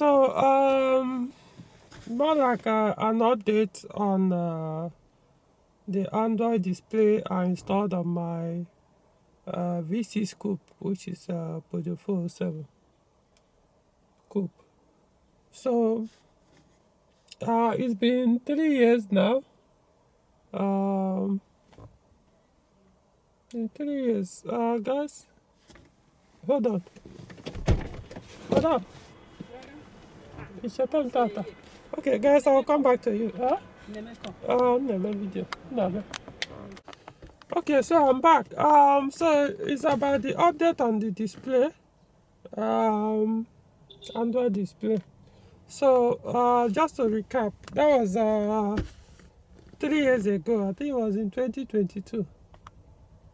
So, more like an update on the Android display I installed on my VC Scoop, which is Peugeot 407 Coupe. So, it's been 3 years now. Um, in 3 years, guys, hold on, hold on. It's your turn, Tata. Okay, guys, I'll come back to you. Huh? No video. No. Okay, so I'm back. So it's about the update on the display. Android display. So, just to recap, that was 3 years ago. I think it was in 2022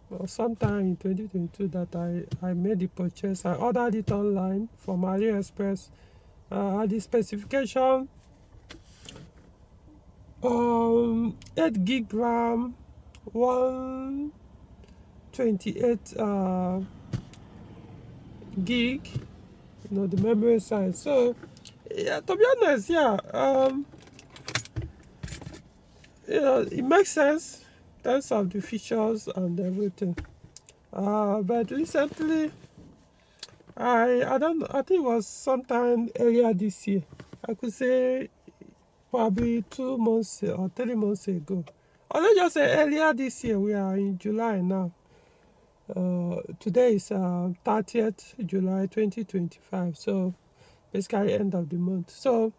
or sometime in 2022 that I made the purchase. I ordered it online from AliExpress. The specification 8 gig RAM, 128 gig, the memory size. So yeah, to be honest, it makes sense in terms of the features and everything. But recently, I think it was sometime earlier this year. I could say probably 2 months or 3 months ago. Or let's just say earlier this year. We are in July now. Today is 30th July 2025. So basically end of the month. So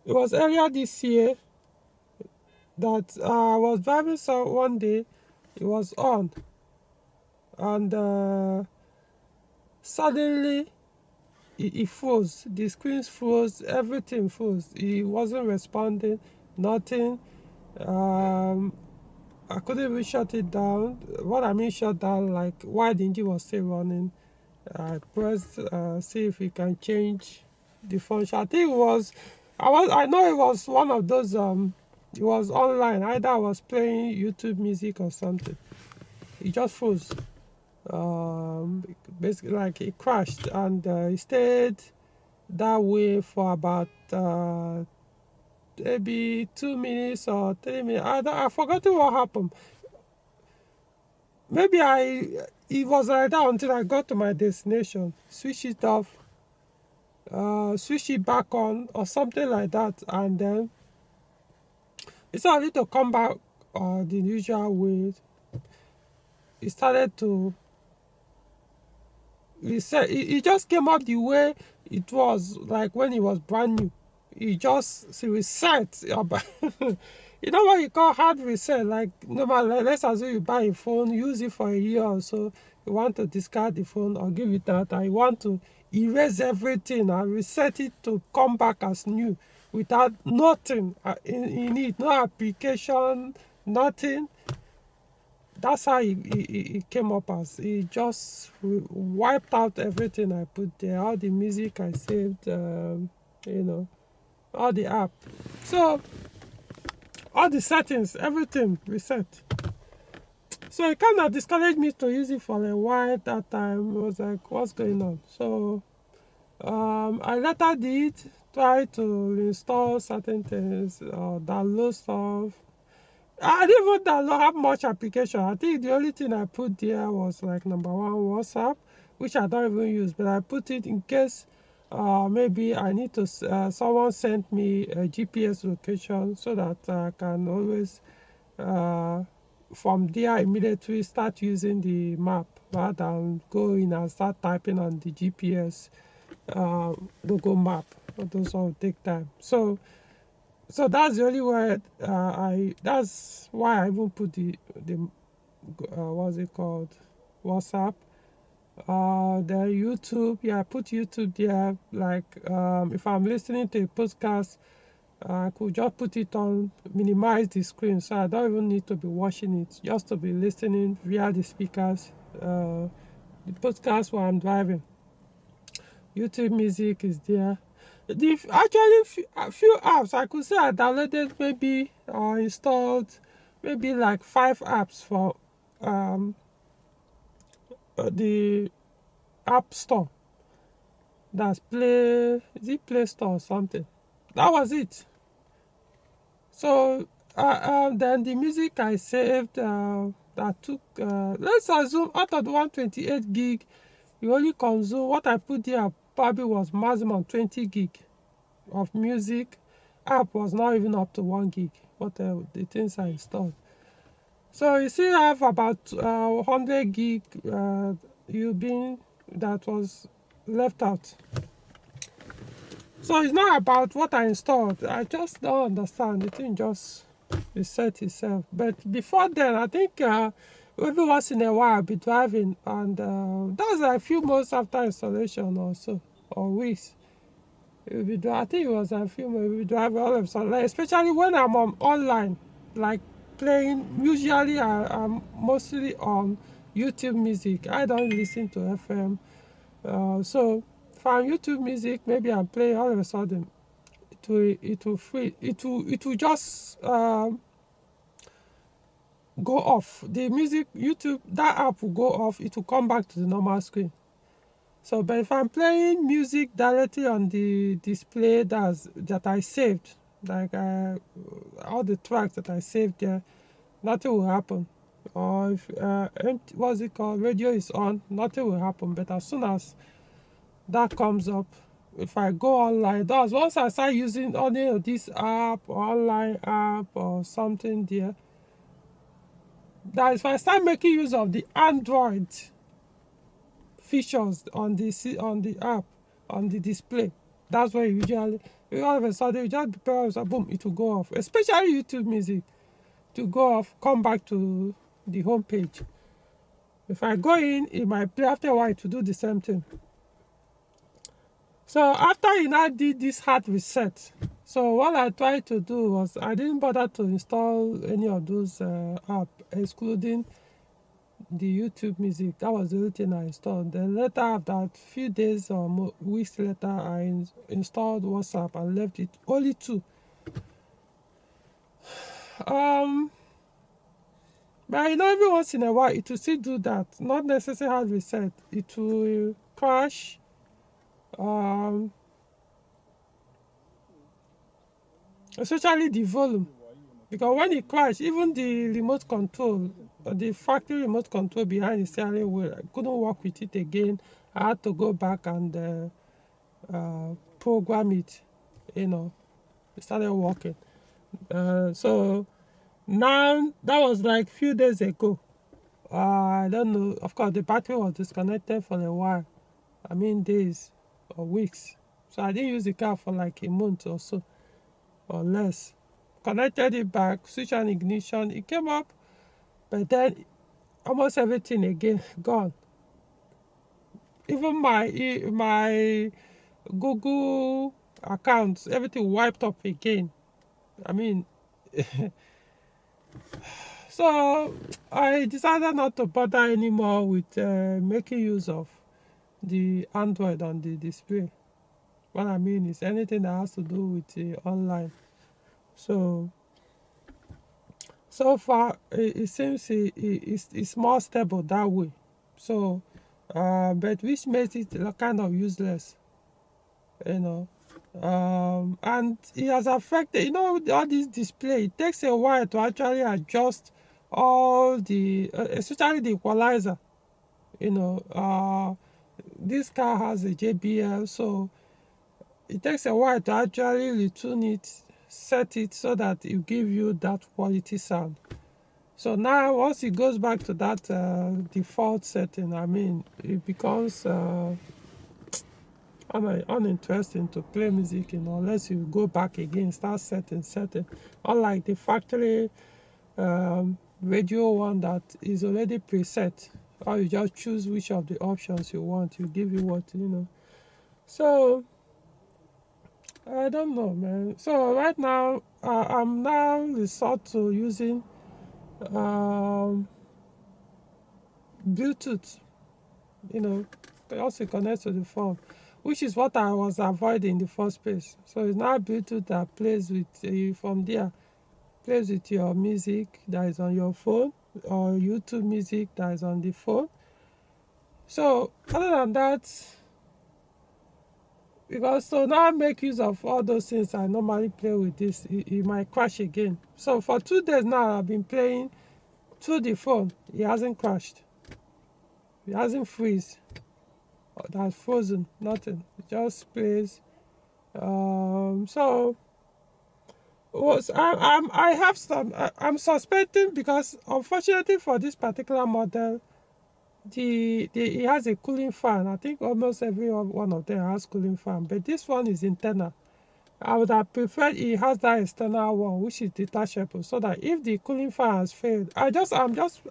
it was earlier this year that I was driving, so one day it was on, and suddenly it froze. The screen froze, everything froze. It wasn't responding, nothing. I couldn't even shut it down. What I mean shut down, like while the engine was still running. I pressed see if we can change the function. I think I know it was one of those it was online. Either I was playing YouTube music or something. It just froze. Basically like it crashed, and it stayed that way for about maybe 2 minutes or 3 minutes. I forgot what happened. Maybe it was like that until I got to my destination. Switch it off, switch it back on or something like that, and then it's I need to come back the usual way. It started to reset. It just came up the way it was like when it was brand new. It just reset. You know what you call hard reset? Like normal, let's assume you buy a phone, use it for a year or so. You want to discard the phone or give it that. I want to erase everything and reset it to come back as new without nothing in it, no application, nothing. That's how it came up as. It just wiped out everything I put there, all the music I saved, all the app. So all the settings, everything reset. So it kind of discouraged me to use it for a while. That time I was like, what's going on? So I later did try to install certain things or download stuff. I didn't even have much application. I think the only thing I put there was like number one, WhatsApp, which I don't even use, but I put it in case maybe I need to someone sent me a GPS location so that I can always from there immediately start using the map rather than go in and start typing on the GPS Google map. Those all take time. So that's the only way that's why I even put the what's it called, WhatsApp. The YouTube, I put YouTube there. Like if I'm listening to a podcast, I could just put it on, minimize the screen, so I don't even need to be watching it, just to be listening via the speakers, the podcast while I'm driving. YouTube music is there. Actually, a few apps I could say I downloaded, maybe or installed maybe like 5 apps for the App Store. that's Play, is it Play Store or something? That was it. So then the music I saved, that took, let's assume out of the 128 gig, you only consume, what I put there probably was maximum 20 gig of music. App was not even up to 1 gig, what the things I installed. So you still have about 100 gig you been that was left out. So it's not about what I installed. I just don't understand. The thing just reset itself. But before then, I think every once in a while I'll be driving, and that's like a few months after installation or so, or weeks. I think it was a few months. We drive all of a sudden, like, especially when I'm online, like playing. Usually, I'm mostly on YouTube music. I don't listen to FM. So from YouTube music, maybe I'm playing, all of a sudden it will just go off. The music YouTube, that app will go off. It will come back to the normal screen. So, but if I'm playing music directly on the display that I saved, like all the tracks that I saved there, nothing will happen. Or if what's it called, radio is on, nothing will happen. But as soon as that comes up, if I go online, that's once I start using any of this app or online app or something there, that if I start making use of the Android features on the app, on the display, that's where usually all of a sudden you just prepare, boom, it will go off. Especially YouTube music, to go off, come back to the home page. If I go in, it might play. After a while to do the same thing. So after I did this hard reset, so what I tried to do was, I didn't bother to install any of those apps, excluding the YouTube music. That was the only thing I installed. Then later, after a few days or weeks later, I installed WhatsApp and left it only two. But every once in a while it will still do that. Not necessarily hard reset. It will crash. Especially the volume, because when it crashed, even the remote control, the factory remote control behind the steering wheel, I couldn't work with it again. I had to go back and program it. It started working. So now, that was like few days ago. I don't know. Of course, the battery was disconnected for a while. I mean, days or weeks. So I didn't use the car for like a month or so, or less. Connected it back, switch on ignition, it came up, but then almost everything again gone. Even my Google accounts, everything wiped up again. I mean, so I decided not to bother anymore with making use of the Android on the display. What I mean is anything that has to do with the online. So far, it seems it's more stable that way. So, but which makes it kind of useless, you know. And it has affected, all this display. It takes a while to actually adjust all the, especially the equalizer. This car has a JBL, so it takes a while to actually retune it, set it so that it give you that quality sound. So now once it goes back to that default setting, I mean, it becomes uninteresting to play music, unless you go back again, start setting. Unlike the factory radio one that is already preset, or you just choose which of the options you want, you give you what. So I don't know, man. So right now, I'm now resort to using Bluetooth, also connect to the phone, which is what I was avoiding in the first place. So it's now Bluetooth that plays with you from there, plays with your music that is on your phone, or YouTube music that is on the phone. So other than that, because so now I make use of all those things I normally play with this, it might crash again. So for 2 days now I've been playing through the phone. It hasn't crashed. It hasn't freeze. That's frozen. Nothing. It just plays. So was I have some. I'm suspecting because unfortunately for this particular model, it has a cooling fan. I think almost every one of them has cooling fan, but this one is internal. I would have preferred it has that external one which is detachable, so that if the cooling fan has failed, I'm just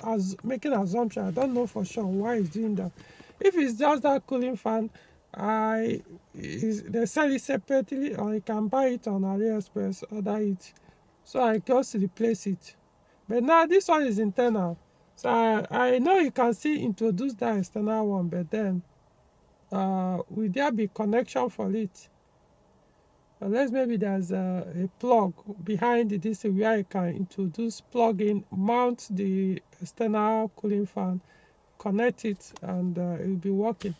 as making assumption. I don't know for sure why it's doing that. If it's just that cooling fan, they sell it separately, or you can buy it on AliExpress, order it, so I just replace it. But now this one is internal, so I know you can still introduce that external one, but then will there be connection for it? Unless maybe there's a plug behind this where you can introduce, plug in, mount the external cooling fan, connect it, and it will be working.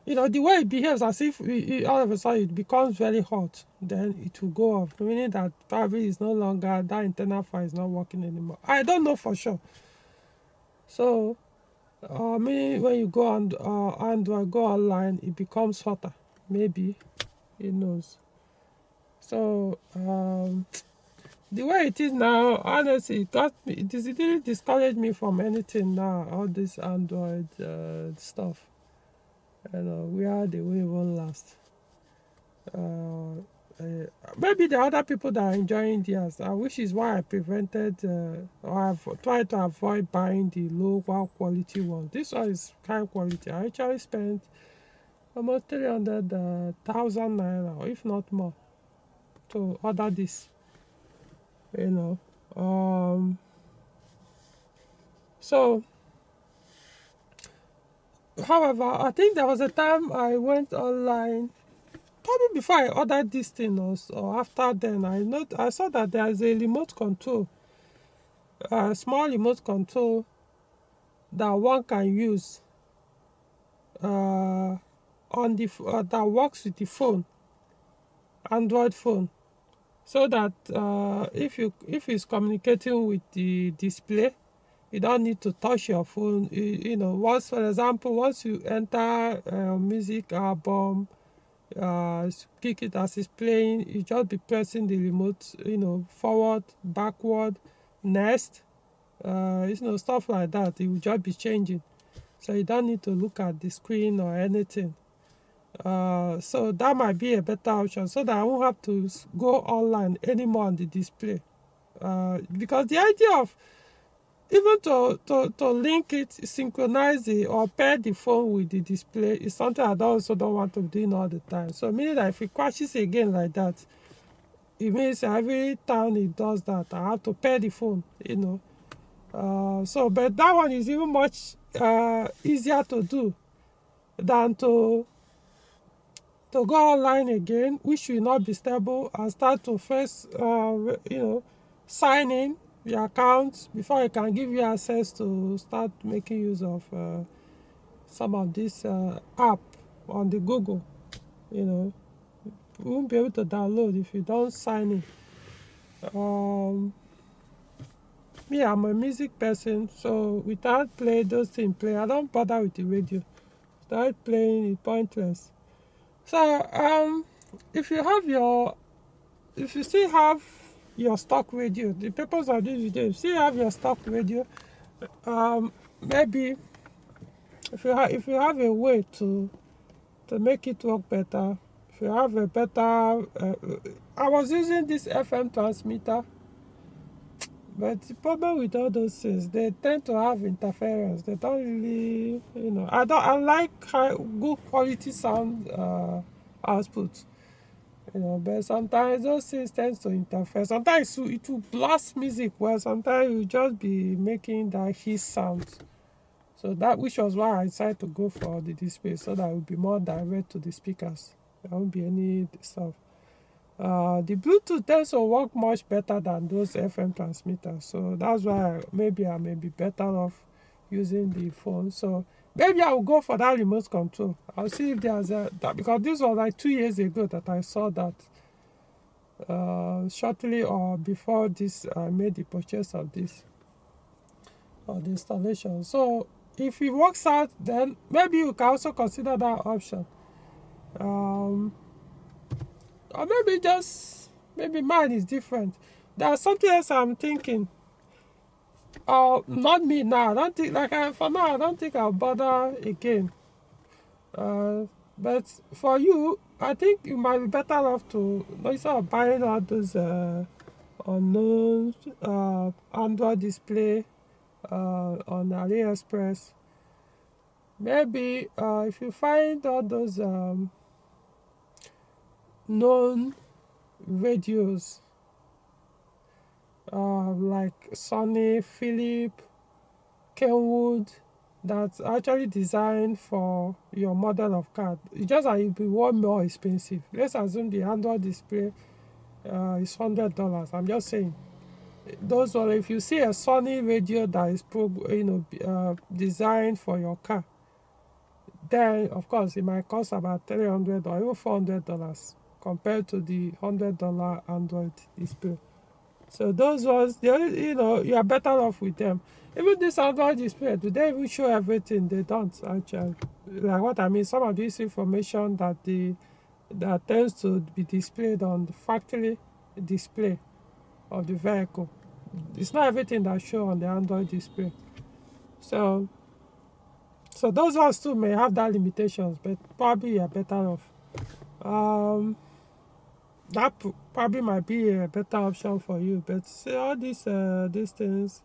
The way it behaves, as if all of a sudden it becomes very hot, then it will go off, meaning that probably it's no longer, that internal fan is not working anymore. I don't know for sure. So, meaning when you go on Android, go online, it becomes hotter. Maybe, it knows. So, the way it is now, honestly, it really discouraged me from anything now, all this Android stuff. Where they will even last. Uh, Maybe the other people that are enjoying theirs, which is why I prevented, or I've tried to avoid buying the lower quality one. This one is high quality. I actually spent almost 300,000 naira, or if not more, to order this. You know. So, however, I think there was a time I went online, probably before I ordered this thing, or after then. I saw that there is a remote control, a small remote control that one can use on the that works with the phone, Android phone, so that if it's communicating with the display, you don't need to touch your phone. Once, for example, once you enter a music album, kick it as it's playing, you just be pressing the remote, forward, backward, next, stuff like that. It will just be changing, so you don't need to look at the screen or anything. So that might be a better option, so that I won't have to go online anymore on the display. Because the idea of even to link it, synchronize it, or pair the phone with the display is something I also don't want to do all the time. So meaning that if it crashes again like that, it means every time it does that, I have to pair the phone. But that one is even much easier to do than to go online again, which will not be stable, and start to first sign in your account before it can give you access to start making use of some of this app on the Google. You won't be able to download if you don't sign in. I'm a music person, so without play those things I don't bother with the radio. Without playing, it's pointless. So if you still have your stock radio, the purpose of this video, if you still have your stock radio, maybe if you have a way to make it work better, if you have a better, I was using this FM transmitter, but the problem with all those things, they tend to have interference. They don't really, I like good quality sound output. But sometimes those things tend to interfere. Sometimes it will blast music, while sometimes it will just be making that hiss sound. So which was why I decided to go for the display, so that it will be more direct to the speakers. There won't be any stuff. The Bluetooth tends to work much better than those FM transmitters, so that's why maybe I may be better off using the phone. So, maybe I will go for that remote control. I'll see if there's that, because this was like 2 years ago that I saw that. Shortly or before this, I made the purchase of this, or the installation. So if it works out, then maybe you can also consider that option. Or maybe mine is different. There's something else I'm thinking. Not me now. I don't think, for now, I don't think I'll bother again. But for you, I think you might be better off to, instead of buying all those unknown Android display on AliExpress, maybe if you find all those known radios like Sony, Philips, Kenwood, that's actually designed for your model of car. It's just that it'll be one more expensive. Let's assume the Android display is $100. I'm just saying. Those are, if you see a Sony radio that is designed for your car, then of course it might cost about $300 or even $400 compared to the $100 Android display. So those ones, you are better off with them. Even this Android display, do they even show everything? They don't actually. Like what I mean, some of this information that tends to be displayed on the factory display of the vehicle, it's not everything that show on the Android display. So those ones too may have that limitations, but probably you are better off. That probably might be a better option for you. But see, all these things,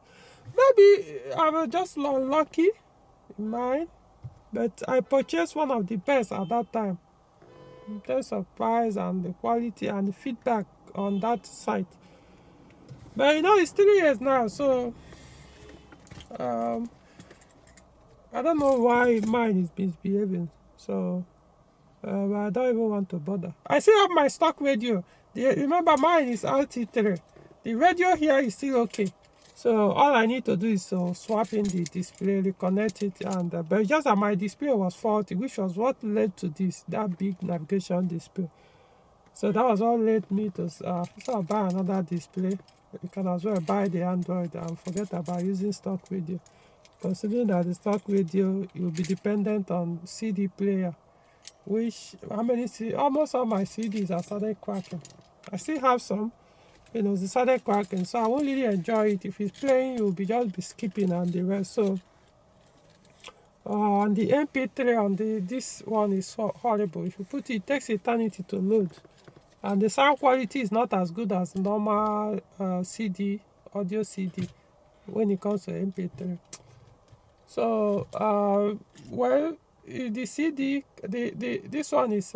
maybe I was just lucky in mine, but I purchased one of the best at that time in terms of price and the quality and the feedback on that site. But it's 3 years now, so I don't know why mine is misbehaving. So I don't even want to bother. I still have my stock radio. Remember, mine is RT3. The radio here is still okay. So all I need to do is to swap in the display, reconnect it, and but just that my display was faulty, which was what led to that big navigation display. So that was what led me to buy another display. You can as well buy the Android and forget about using stock radio. Considering that the stock radio, you'll be dependent on CD player, which almost all my CDs are started cracking. I still have some, they started cracking, so I won't really enjoy it. If it's playing, you'll just be skipping and the rest. So on the MP3 on this one is horrible. If you put it takes eternity to load, and the sound quality is not as good as normal audio CD when it comes to MP3. So the CD, this one is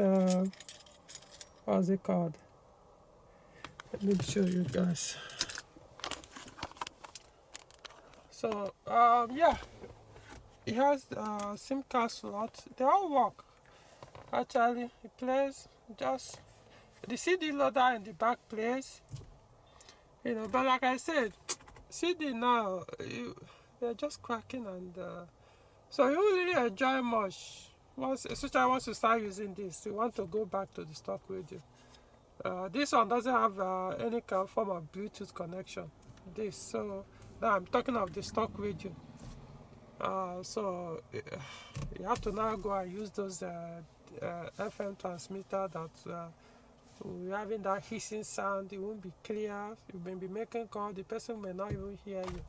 what's it called? Let me show you guys. So it has SIM card slot. They all work. Actually, it plays just the CD loader in the back plays. But like I said, CD now they're just cracking, and so you don't really enjoy much. Especially once you start using this, you want to go back to the stock radio. This one doesn't have any kind of form of Bluetooth connection. So now I'm talking of the stock radio. So you have to now go and use those FM transmitter that will having that hissing sound. It won't be clear. You may be making call, the person may not even hear you,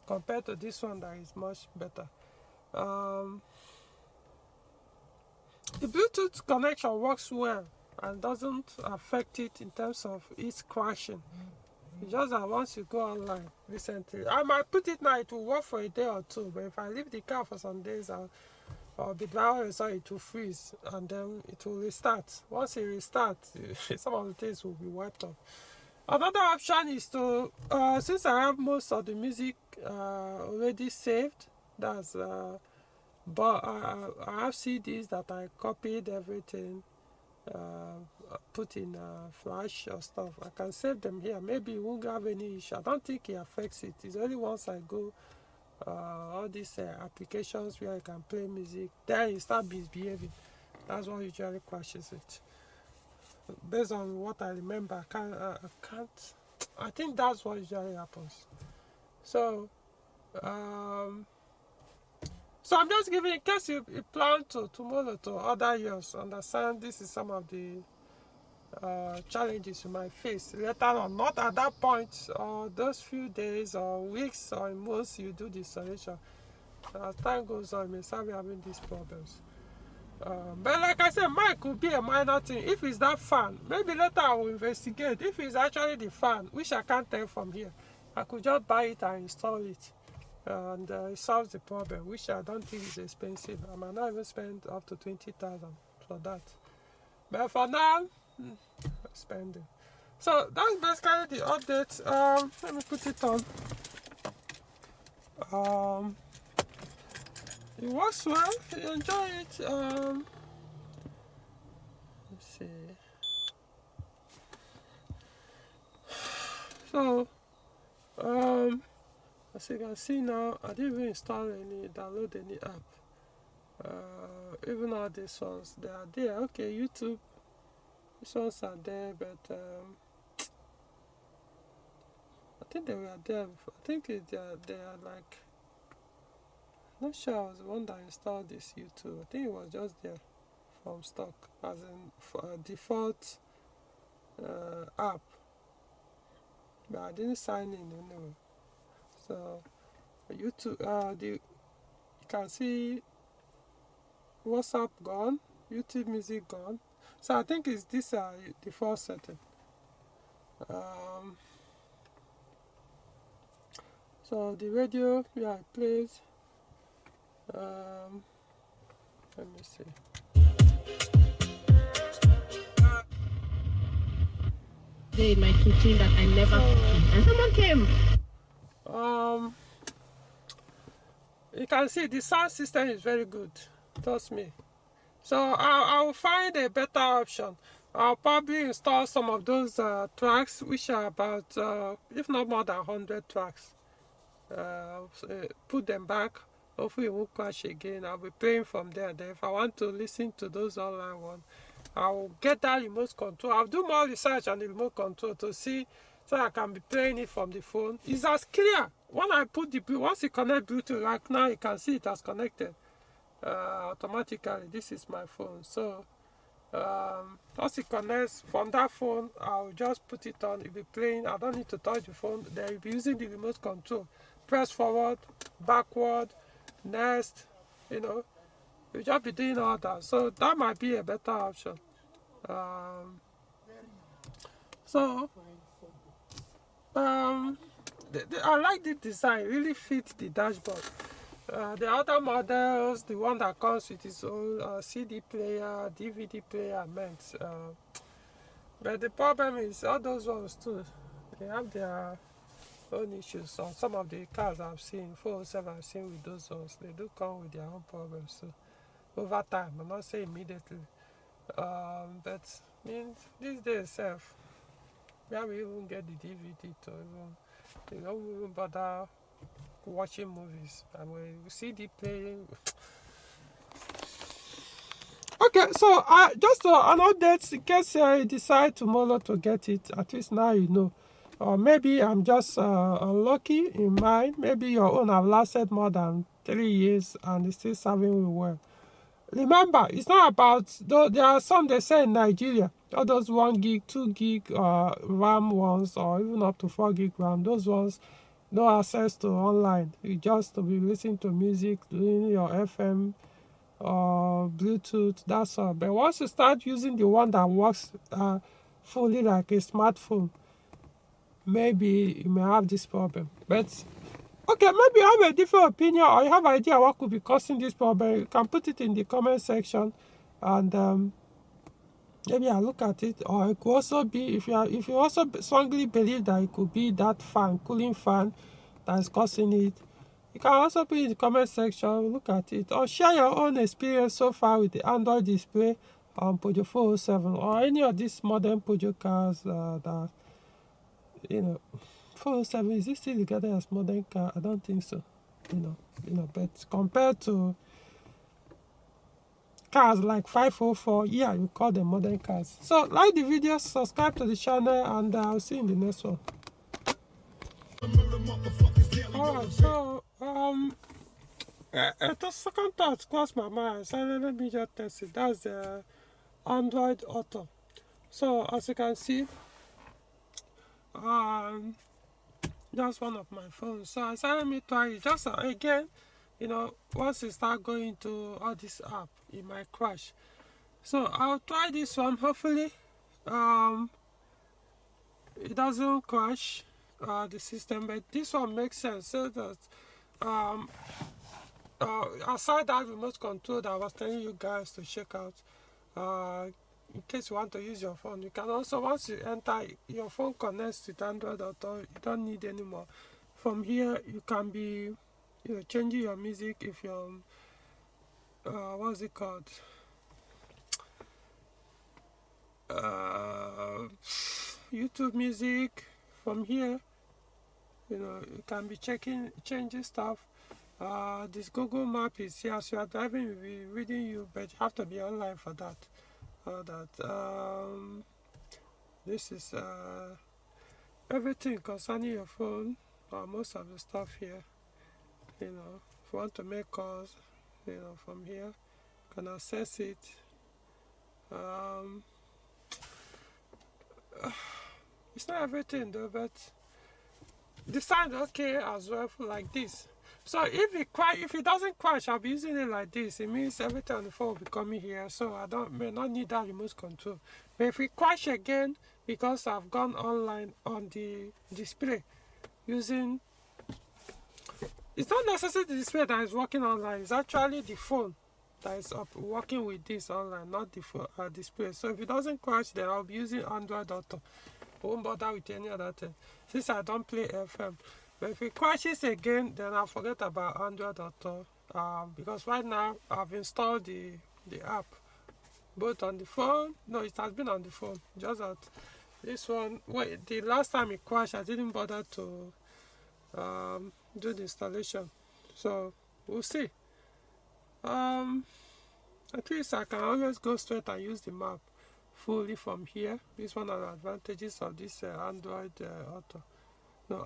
compared to this one that is much better. The Bluetooth connection works well and doesn't affect it in terms of its crashing. It's just that once you go online recently, I might put it now, it will work for a day or two, but if I leave the car for some days, I'll be driving, so it will freeze and then it will restart. Once it restarts, some of the things will be wiped off. Another option is to, since I have most of the music already saved, but I have CDs that I copied everything, put in flash or stuff. I can save them here. Maybe it won't have any issue. I don't think it affects it. It's only once I go all these applications where you can play music, then you start misbehaving. That's what usually crashes it. Based on what I remember, I think that's what usually happens. So, um, so I'm just giving, in case you plan to move to other years, understand this is some of the challenges you might face later on. Not at that point, or those few days, or weeks, or months you do the installation. As time goes on, you may start having these problems. But like I said, mine could be a minor thing. If it's that fan, maybe later I will investigate. If it's actually the fan, which I can't tell from here, I could just buy it and install it. And it solves the problem, which I don't think is expensive. I might not even spend up to 20,000 for that. But for now, spending. So that's basically the update. Let me put it on. It works well. You enjoy it. Let's see. So, as you can see now, I didn't even download any app. Even all these ones, they are there. Okay, YouTube, these ones are there, but I think they were there before. I think they are like, I'm not sure I was the one that installed this YouTube. I think it was just there from stock, as in for a default app. But I didn't sign in anyway. So YouTube, you can see WhatsApp gone, YouTube music gone. So I think it's this default setting. So the radio, yeah, it plays. Let me see. In my kitchen that I never cooking, and someone came. You can see the sound system is very good. Trust me. So I'll find a better option. I'll probably install some of those tracks, which are about, if not more than 100 tracks. Put them back. Hopefully it won't crash again. I'll be playing from there. Then if I want to listen to those online ones, I'll get that remote control. I'll do more research on the remote control to see, so I can be playing it from the phone. It's as clear. When I put once you connect Bluetooth, like now you can see it has connected automatically. This is my phone. So once it connects from that phone, I'll just put it on. It'll be playing. I don't need to touch the phone. Then you'll be using the remote control. Press forward, backward, next, you'll just be doing all that. So that might be a better option. I like the design. Really fits the dashboard. The other models, the one that comes with its own CD player, DVD player, meant. But the problem is all those ones too. They have their own issues. On some of the cars I've seen, 407 I've seen with those ones, they do come with their own problems. So over time, I'm not saying immediately, but I mean these days, where we even get the DVD to they don't even bother watching movies, and when you see the playing. Okay, so just an update in case you decide tomorrow to get it. At least now you know. Or maybe I'm just unlucky in mine. Maybe your own have lasted more than 3 years and it's still serving you well. Remember, it's not about, though there are some they say in Nigeria, all those 1 gig, 2 gig RAM ones, or even up to 4 gig RAM, those ones, no access to online. You just to be listening to music, doing your FM or Bluetooth, that's all. But once you start using the one that works fully like a smartphone, maybe you may have this problem. But okay, maybe you have a different opinion or you have an idea what could be causing this problem. You can put it in the comment section, and maybe I'll look at it. Or it could also be, if you also strongly believe that it could be that fan, cooling fan, that is causing it, you can also put it in the comment section, look at it, or share your own experience so far with the Android display on Peugeot 407 or any of these modern Peugeot cars that 407, is it still regarded as modern car? I don't think so. But compared to cars like 504, yeah, you call them modern cars. So like the video, subscribe to the channel, and I'll see you in the next one. Alright, so the second thought crossed my mind. So let me just test it. That's the Android Auto. So as you can see, that's one of my phones. So I said let me try it. Just again, once you start going to all this app, it might crash. So I'll try this one. Hopefully, it doesn't crash the system. But this one makes sense. So that aside that remote control that I was telling you guys to check out, in case you want to use your phone, you can also, once you enter, your phone connects with Android Auto, you don't need anymore. From here, you can be, changing your music if you're, what's it called? YouTube music. From here, you can be changing stuff. This Google Map is here, so you are driving, will be reading you, but you have to be online for that. This is everything concerning your phone, most of the stuff here. If you want to make calls, from here, you can access it. It's not everything though, but the sound okay as well for like this. So if it doesn't crash, I'll be using it like this. It means everything on the phone will be coming here, so I may not need that remote control. But if it crash again, because I've gone online on the display using, it's not necessarily the display that is working online, it's actually the phone that is working with this online, not the display. So if it doesn't crash, then I'll be using Android Auto. I won't bother with any other thing, since I don't play FM. But if it crashes again, then I'll forget about Android Auto, because right now I've installed the app both on the phone. No, it has been on the phone, just that this one, the last time it crashed, I didn't bother to do the installation. So we'll see. At least I can always go straight and use the map fully from here. This is one of the advantages of this Android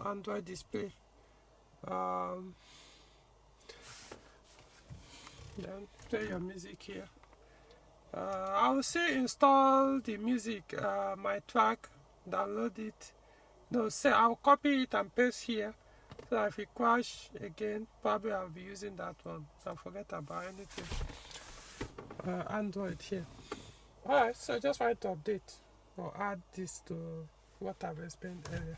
Android display. Then play your music here. I will say install the music, my track, download it. No, say I'll copy it and paste here. So if it crash again, probably I'll be using that one. I'll forget about anything. Android here. Alright, so I just wanted to update or add this to what I've explained earlier.